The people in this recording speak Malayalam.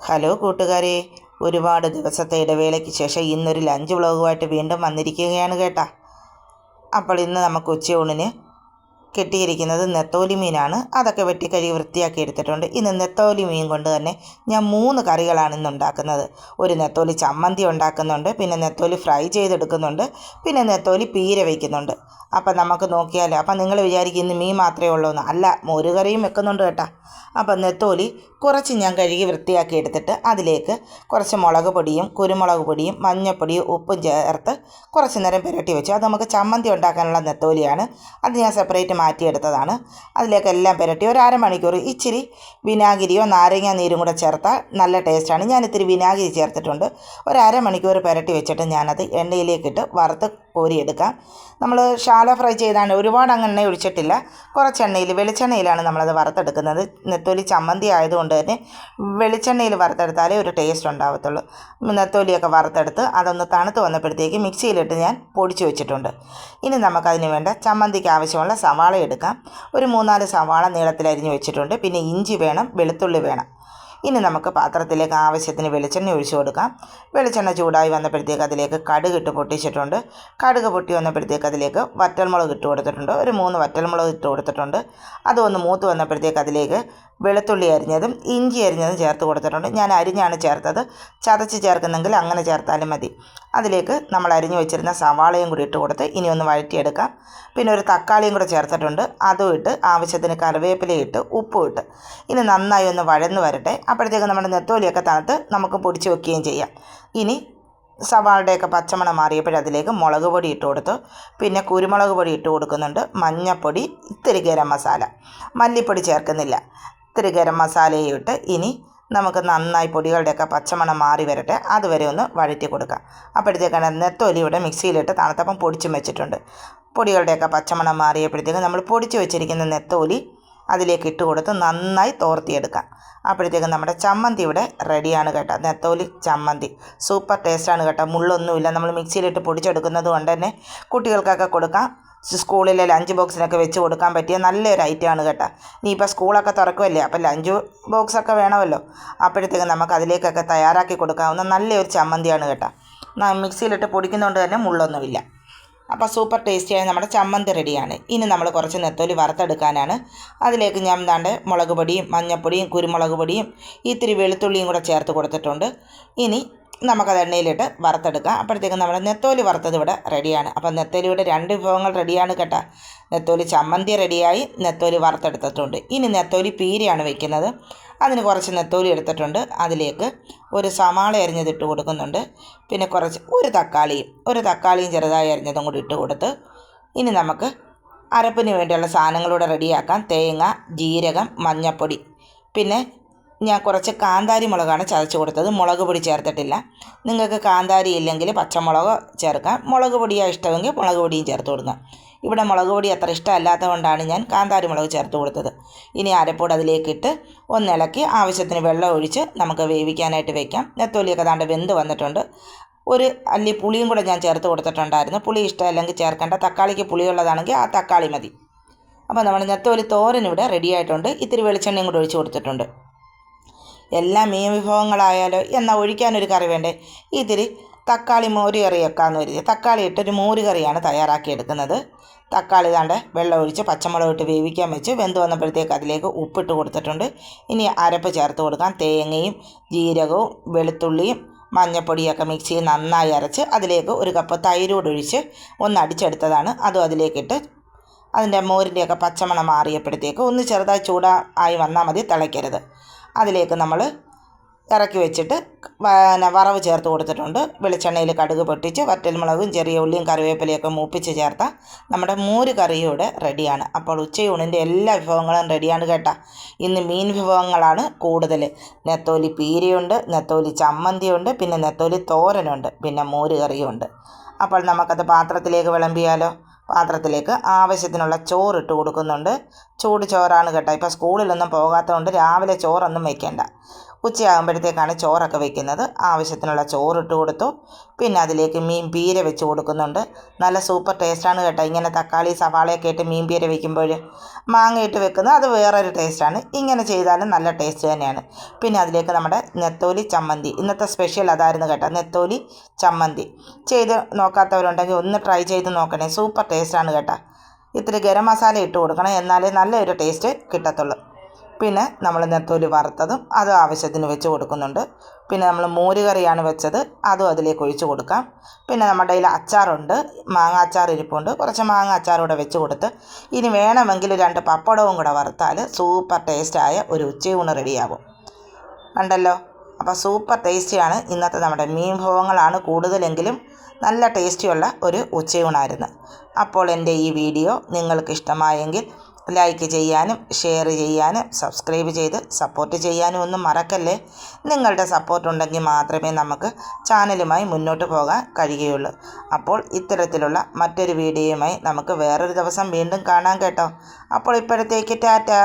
ഹലോ കൂട്ടുകാരെ, ഒരുപാട് ദിവസത്തെ ഇടവേളയ്ക്ക് ശേഷം ഇന്നൊരു ലഞ്ച് വ്ളോഗുമായിട്ട് വീണ്ടും വന്നിരിക്കുകയാണ് കേട്ടാ. അപ്പോൾ ഇന്ന് നമുക്ക് ഉച്ചയൂണിന് കിട്ടിയിരിക്കുന്നത് നെത്തോലി മീനാണ്. അതൊക്കെ വെട്ടിക്കഴുകി വൃത്തിയാക്കി എടുത്തിട്ടുണ്ട്. ഇന്ന് നെത്തോലി മീൻ കൊണ്ട് തന്നെ ഞാൻ 3 കറികളാണ് ഇന്ന് ഉണ്ടാക്കുന്നത്. ഒരു നെത്തോലി ചമ്മന്തി ഉണ്ടാക്കുന്നുണ്ട്, പിന്നെ നെത്തോലി ഫ്രൈ ചെയ്തെടുക്കുന്നുണ്ട്, പിന്നെ നെത്തോലി പീര വയ്ക്കുന്നുണ്ട്. അപ്പം നമുക്ക് നോക്കിയാലോ. അപ്പം നിങ്ങൾ വിചാരിക്കും ഇന്ന് മീൻ മാത്രമേ ഉള്ളൂ എന്ന്. അല്ല, മോരുകറിയും വെക്കുന്നുണ്ട് കേട്ടോ. അപ്പം നെത്തോലി കുറച്ച് ഞാൻ കഴുകി വൃത്തിയാക്കി എടുത്തിട്ട് അതിലേക്ക് കുറച്ച് മുളക് പൊടിയും കുരുമുളക് പൊടിയും മഞ്ഞൾപ്പൊടിയും ഉപ്പും ചേർത്ത് കുറച്ച് നേരം പുരട്ടി വെച്ചു. അത് നമുക്ക് ചമ്മന്തി ഉണ്ടാക്കാനുള്ള നെത്തോലിയാണ്. അത് ഞാൻ സെപ്പറേറ്റ് മാറ്റിയെടുത്തതാണ്. അതിലേക്കെല്ലാം പുരട്ടി ഒരു അരമണിക്കൂർ ഇച്ചിരി വിനാഗിരിയോ നാരങ്ങ നീരും കൂടെ ചേർത്താൽ നല്ല ടേസ്റ്റാണ്. ഞാൻ ഇത്തിരി വിനാഗിരി ചേർത്തിട്ടുണ്ട്. ഒരു അരമണിക്കൂർ പുരട്ടി വെച്ചിട്ട് ഞാനത് എണ്ണയിലേക്കിട്ട് വറുത്ത് കോരിയെടുക്കാം. നമ്മൾ ഷാലോ ഫ്രൈ ചെയ്താണ്, ഒരുപാട് അങ്ങ് എണ്ണ ഒഴിച്ചിട്ടില്ല. കുറച്ച് എണ്ണയിൽ വെളിച്ചെണ്ണയിലാണ് നമ്മളത് വറുത്തെടുക്കുന്നത്. നെത്തോലി ചമ്മന്തി ആയതുകൊണ്ട് തന്നെ വെളിച്ചെണ്ണയിൽ വറുത്തെടുത്താലേ ഒരു ടേസ്റ്റ് ഉണ്ടാകത്തുള്ളൂ. നെത്തോലിയൊക്കെ വറുത്തെടുത്ത് അതൊന്ന് തണുത്ത് വന്നപ്പോഴത്തേക്ക് മിക്സിയിലിട്ട് ഞാൻ പൊടിച്ച് വെച്ചിട്ടുണ്ട്. ഇനി നമുക്കതിന് വേണ്ട ചമ്മന്തിക്ക് ആവശ്യമുള്ള സവാള എടുക്കാം. ഒരു 3-4 സവാള നീളത്തിൽ അരിഞ്ഞ് വെച്ചിട്ടുണ്ട്. പിന്നെ ഇഞ്ചി വേണം, വെളുത്തുള്ളി വേണം. ഇനി നമുക്ക് പാത്രത്തിലേക്ക് ആവശ്യത്തിന് വെളിച്ചെണ്ണ ഒഴിച്ചു കൊടുക്കാം. വെളിച്ചെണ്ണ ചൂടായി വന്നപ്പോഴത്തേക്ക് അതിലേക്ക് കടുക് ഇട്ട് പൊട്ടിച്ചിട്ടുണ്ട്. കടുക് പൊട്ടി വന്നപ്പോഴത്തേക്ക് അതിലേക്ക് വറ്റൽമുളക് ഇട്ട് കൊടുത്തിട്ടുണ്ട്. ഒരു 3 വറ്റൽമുളക് ഇട്ട് കൊടുത്തിട്ടുണ്ട്. അതൊന്ന് മൂത്ത് വന്നപ്പോഴത്തേക്ക് അതിലേക്ക് വെളുത്തുള്ളി അരിഞ്ഞതും ഇഞ്ചി അരിഞ്ഞതും ചേർത്ത് കൊടുത്തിട്ടുണ്ട്. ഞാൻ അരിഞ്ഞാണ് ചേർത്തത്. ചതച്ച് ചേർക്കുന്നെങ്കിൽ അങ്ങനെ ചേർത്താലും മതി. അതിലേക്ക് നമ്മൾ അരിഞ്ഞു വെച്ചിരുന്ന സവാളയും കൂടി ഇട്ട് കൊടുത്ത് ഇനി ഒന്ന് വഴറ്റിയെടുക്കാം. പിന്നെ ഒരു തക്കാളിയും കൂടെ ചേർത്തിട്ടുണ്ട്. അതും ഇട്ട് ആവശ്യത്തിന് കറിവേപ്പിലയും ഇട്ട് ഉപ്പും ഇട്ട് ഇനി നന്നായി ഒന്ന് വഴന്ന് വരട്ടെ. അപ്പോഴത്തേക്ക് നമ്മുടെ നെത്തോലിയൊക്കെ തണുത്ത് നമുക്ക് പൊടിച്ച് വെക്കുകയും ചെയ്യാം. ഇനി സവാളയുടെയൊക്കെ പച്ചമണം മാറിയപ്പോഴതിലേക്ക് മുളക് പൊടി ഇട്ട് കൊടുത്തു. പിന്നെ കുരുമുളക് പൊടി ഇട്ട് കൊടുക്കുന്നുണ്ട്. മഞ്ഞൾപ്പൊടി, ഇത്തിരി ഗരം മസാല, മല്ലിപ്പൊടി ചേർക്കുന്നില്ല. ഇത്തിരി ഗരം മസാലയും ഇട്ട് ഇനി നമുക്ക് നന്നായി പൊടികളുടെയൊക്കെ പച്ചമണം മാറി വരട്ടെ. അതുവരെ ഒന്ന് വഴറ്റി കൊടുക്കാം. അപ്പോഴത്തേക്കാണ് നെത്തോലി ഇവിടെ മിക്സിയിലിട്ട് തണുത്തപ്പം പൊടിച്ചും വെച്ചിട്ടുണ്ട്. പൊടികളുടെയൊക്കെ പച്ചമണം മാറിയപ്പോഴത്തേക്ക് നമ്മൾ പൊടിച്ച് വെച്ചിരിക്കുന്ന നെത്തോലി അതിലേക്ക് ഇട്ട് കൊടുത്ത് നന്നായി തോർത്തിയെടുക്കാം. അപ്പോഴത്തേക്കും നമ്മുടെ ചമ്മന്തി ഇവിടെ റെഡിയാണ് കേട്ടോ. നെത്തോലി ചമ്മന്തി സൂപ്പർ ടേസ്റ്റാണ് കേട്ടോ. മുള്ളൊന്നുമില്ല. നമ്മൾ മിക്സിയിലിട്ട് പൊടിച്ചെടുക്കുന്നത് കൊണ്ട് തന്നെ കുട്ടികൾക്കൊക്കെ കൊടുക്കാം. സ്കൂളിലെ ലഞ്ച് ബോക്സിനൊക്കെ വെച്ച് കൊടുക്കാൻ പറ്റിയ നല്ലൊരു ഐറ്റമാണ് കേട്ടോ. ഇനിയിപ്പോൾ സ്കൂളൊക്കെ തുറക്കുമല്ലേ, അപ്പോൾ ലഞ്ച് ബോക്സൊക്കെ വേണമല്ലോ. അപ്പോഴത്തേക്കും നമുക്ക് അതിലേക്കൊക്കെ തയ്യാറാക്കി കൊടുക്കാവുന്ന നല്ലൊരു ചമ്മന്തിയാണ് കേട്ടോ. മിക്സിയിലിട്ട് പൊടിക്കുന്നതുകൊണ്ട് തന്നെ മുള്ളൊന്നുമില്ല. അപ്പോൾ സൂപ്പർ ടേസ്റ്റിയായി നമ്മുടെ ചമ്മന്തി റെഡിയാണ്. ഇനി നമ്മൾ കുറച്ച് നെത്തോലി വറുത്തെടുക്കാനാണ്. അതിലേക്ക് ഞാൻ മുളക് പൊടിയും മഞ്ഞൾപ്പൊടിയും കുരുമുളക് പൊടിയും ഇത്തിരി വെളുത്തുള്ളിയും കൂടെ ചേർത്ത് കൊടുത്തിട്ടുണ്ട്. ഇനി നമുക്കത് എണ്ണയിലിട്ട് വറുത്തെടുക്കാം. അപ്പോഴത്തേക്കും നമ്മുടെ നെത്തോലി വറുത്തത് ഇവിടെ റെഡിയാണ്. അപ്പം നെത്തോലിയുടെ 2 വിഭവങ്ങൾ റെഡിയാണ് കേട്ടോ. നെത്തോലി ചമ്മന്തി റെഡിയായി, നെത്തോലി വറുത്തെടുത്തിട്ടുണ്ട്. ഇനി നെത്തോലി പീരയാണ് വയ്ക്കുന്നത്. അതിന് കുറച്ച് നെത്തോലി എടുത്തിട്ടുണ്ട്. അതിലേക്ക് ഒരു സവാള അരിഞ്ഞതിട്ട് കൊടുക്കുന്നുണ്ട്. പിന്നെ ഒരു തക്കാളിയും ചെറുതായി അരിഞ്ഞതും കൂടി ഇട്ട് കൊടുത്ത് ഇനി നമുക്ക് അരപ്പിന് വേണ്ടിയുള്ള സാധനങ്ങളൂടെ റെഡിയാക്കാം. തേങ്ങ, ജീരകം, മഞ്ഞൾപ്പൊടി, പിന്നെ ഞാൻ കുറച്ച് കാന്താരി മുളകാണ് ചതച്ച് കൊടുത്തത്. മുളക് പൊടി ചേർത്തിട്ടില്ല. നിങ്ങൾക്ക് കാന്താരി ഇല്ലെങ്കിൽ പച്ചമുളക് ചേർക്കാം. മുളക് പൊടിയാണ് ഇഷ്ടമെങ്കിൽ മുളക് പൊടിയും ചേർത്ത് കൊടുക്കാം. ഇവിടെ മുളക് പൊടി അത്ര ഇഷ്ടമല്ലാത്തത് കൊണ്ടാണ് ഞാൻ കാന്താരി മുളക് ചേർത്ത് കൊടുത്തത്. ഇനി അരപ്പോട് അതിലേക്കിട്ട് ഒന്നിളക്കി ആവശ്യത്തിന് വെള്ളം ഒഴിച്ച് നമുക്ക് വേവിക്കാനായിട്ട് വയ്ക്കാം. നെത്തോലിയൊക്കെ ദാണ്ട് വെന്ത് വന്നിട്ടുണ്ട്. ഒരു അല്ലി പുളിയും കൂടെ ഞാൻ ചേർത്ത് കൊടുത്തിട്ടുണ്ടായിരുന്നു. പുളി ഇഷ്ടമല്ലെങ്കിൽ ചേർക്കേണ്ട. തക്കാളിക്ക് പുളിയുള്ളതാണെങ്കിൽ ആ തക്കാളി മതി. അപ്പോൾ നമ്മുടെ നെത്തോലി തോരൻ ഇവിടെ റെഡി ആയിട്ടുണ്ട്. ഇത്തിരി വെളിച്ചെണ്ണയും കൂടെ ഒഴിച്ച് കൊടുത്തിട്ടുണ്ട്. എല്ലാ മീൻ വിഭവങ്ങളായാലോ എന്നാൽ ഒഴിക്കാനൊരു കറി വേണ്ടേ. ഇത്തിരി തക്കാളി മോര് കറി വെക്കാമെന്ന് കരുതി തക്കാളി ഇട്ടൊരു മോര് കറിയാണ് തയ്യാറാക്കിയെടുക്കുന്നത്. തക്കാളി താണ്ട് വെള്ളം ഒഴിച്ച് പച്ചമുളക് ഇട്ട് വേവിക്കാൻ വെച്ച് വെന്ത് വന്നപ്പോഴത്തേക്ക് അതിലേക്ക് ഉപ്പിട്ട് കൊടുത്തിട്ടുണ്ട്. ഇനി അരപ്പ് ചേർത്ത് കൊടുക്കാം. തേങ്ങയും ജീരകവും വെളുത്തുള്ളിയും മഞ്ഞൾപ്പൊടിയൊക്കെ മിക്സിയിൽ നന്നായി അരച്ച് അതിലേക്ക് 1 കപ്പ് തൈരോട് ഒഴിച്ച് ഒന്ന് അടിച്ചെടുത്തതാണ്. അതും അതിലേക്കിട്ട് അതിൻ്റെ മോരിൻ്റെയൊക്കെ പച്ചമണം മാറിയപ്പോഴത്തേക്ക് ഒന്ന് ചെറുതായി ചൂടായി വന്നാൽ മതി, തിളയ്ക്കരുത്. അതിലേക്ക് നമ്മൾ ഇറക്കി വെച്ചിട്ട് വറവ് ചേർത്ത് കൊടുത്തിട്ടുണ്ട്. വെളിച്ചെണ്ണയിൽ കടുക് പൊട്ടിച്ച് വറ്റൽമുളകും ചെറിയ ഉള്ളിയും കറിവേപ്പിലയൊക്കെ മൂപ്പിച്ച് ചേർത്ത നമ്മുടെ മോര് കറിയൂടെ റെഡിയാണ്. അപ്പോൾ ഉച്ചയൂണിൻ്റെ എല്ലാ വിഭവങ്ങളും റെഡിയാണ് കേട്ടോ. ഇന്ന് മീൻ വിഭവങ്ങളാണ് കൂടുതൽ. നെത്തോലി പീരയുണ്ട്, നെത്തോലി ചമ്മന്തിയുണ്ട്, പിന്നെ നെത്തോലി തോരനുണ്ട്, പിന്നെ മോര് കറിയുണ്ട്. അപ്പോൾ നമുക്കത് പാത്രത്തിലേക്ക് വിളമ്പിയാലോ. പാത്രത്തിലേക്ക് ആവശ്യത്തിനുള്ള ചോറിട്ട് കൊടുക്കുന്നുണ്ട്. ചൂട് ചോറാണ് കേട്ടോ. ഇപ്പോൾ സ്കൂളിലൊന്നും പോകാത്തതുകൊണ്ട് രാവിലെ ചോറൊന്നും വയ്ക്കേണ്ട. ഉച്ചയാകുമ്പോഴത്തേക്കാണ് ചോറൊക്കെ വെക്കുന്നത്. ആവശ്യത്തിനുള്ള ചോറിട്ട് കൊടുത്തു. പിന്നെ അതിലേക്ക് മീൻ പീര വെച്ച് കൊടുക്കുന്നുണ്ട്. നല്ല സൂപ്പർ ടേസ്റ്റാണ് കേട്ടോ. ഇങ്ങനെ തക്കാളി സവാളയൊക്കെ ഇട്ട് മീൻ പീര വെക്കുമ്പോൾ മാങ്ങ ഇട്ട് വെക്കുന്നത് അത് വേറൊരു ടേസ്റ്റാണ്. ഇങ്ങനെ ചെയ്താലും നല്ല ടേസ്റ്റ് തന്നെയാണ്. പിന്നെ അതിലേക്ക് നമ്മുടെ നെത്തോലി ചമ്മന്തി, ഇന്നത്തെ സ്പെഷ്യൽ അതായിരുന്നു കേട്ടോ, നെത്തോലി ചമ്മന്തി. ചെയ്ത് നോക്കാത്തവരുണ്ടെങ്കിൽ ഒന്ന് ട്രൈ ചെയ്ത് നോക്കണേ, സൂപ്പർ ടേസ്റ്റാണ് കേട്ടോ. ഇത്തിരി ഗരം മസാല ഇട്ട് കൊടുക്കണം, എന്നാലേ നല്ലൊരു ടേസ്റ്റ് കിട്ടത്തുള്ളൂ. പിന്നെ നമ്മൾ നെത്തോലി വറുത്തതും അതും ആവശ്യത്തിന് വെച്ച് കൊടുക്കുന്നുണ്ട്. പിന്നെ നമ്മൾ മോരുകറിയാണ് വെച്ചത്, അതും അതിലേക്ക് ഒഴിച്ച് കൊടുക്കാം. പിന്നെ നമ്മുടെ കയ്യിൽ അച്ചാറുണ്ട്, മാങ്ങ അച്ചാർ ഇരിപ്പുണ്ട്, കുറച്ച് മാങ്ങ അച്ചാറൂടെ വെച്ച് കൊടുത്ത് ഇനി വേണമെങ്കിൽ 2 പപ്പടവും കൂടെ വറുത്താൽ സൂപ്പർ ടേസ്റ്റായ ഒരു ഉച്ചയൂണ് റെഡിയാകും. കണ്ടല്ലോ. അപ്പോൾ സൂപ്പർ ടേസ്റ്റിയാണ് ഇന്നത്തെ നമ്മുടെ മീൻ വിഭവങ്ങളാണ് കൂടുതലെങ്കിലും നല്ല ടേസ്റ്റിയുള്ള ഒരു ഉച്ചയൂണായിരുന്നു. അപ്പോൾ എൻ്റെ ഈ വീഡിയോ നിങ്ങൾക്ക് ഇഷ്ടമായെങ്കിൽ ലൈക്ക് ചെയ്യാനും ഷെയർ ചെയ്യാനും സബ്സ്ക്രൈബ് ചെയ്ത് സപ്പോർട്ട് ചെയ്യാനും ഒന്നും മറക്കല്ലേ. നിങ്ങളുടെ സപ്പോർട്ട് ഉണ്ടെങ്കിൽ മാത്രമേ നമുക്ക് ചാനലുമായി മുന്നോട്ട് പോകാൻ കഴിയുകയുള്ളൂ. അപ്പോൾ ഇത്തരത്തിലുള്ള മറ്റൊരു വീഡിയോയുമായി നമുക്ക് വേറൊരു ദിവസം വീണ്ടും കാണാം കേട്ടോ. അപ്പോൾ ഇപ്പോഴത്തേക്ക് ടാറ്റാ.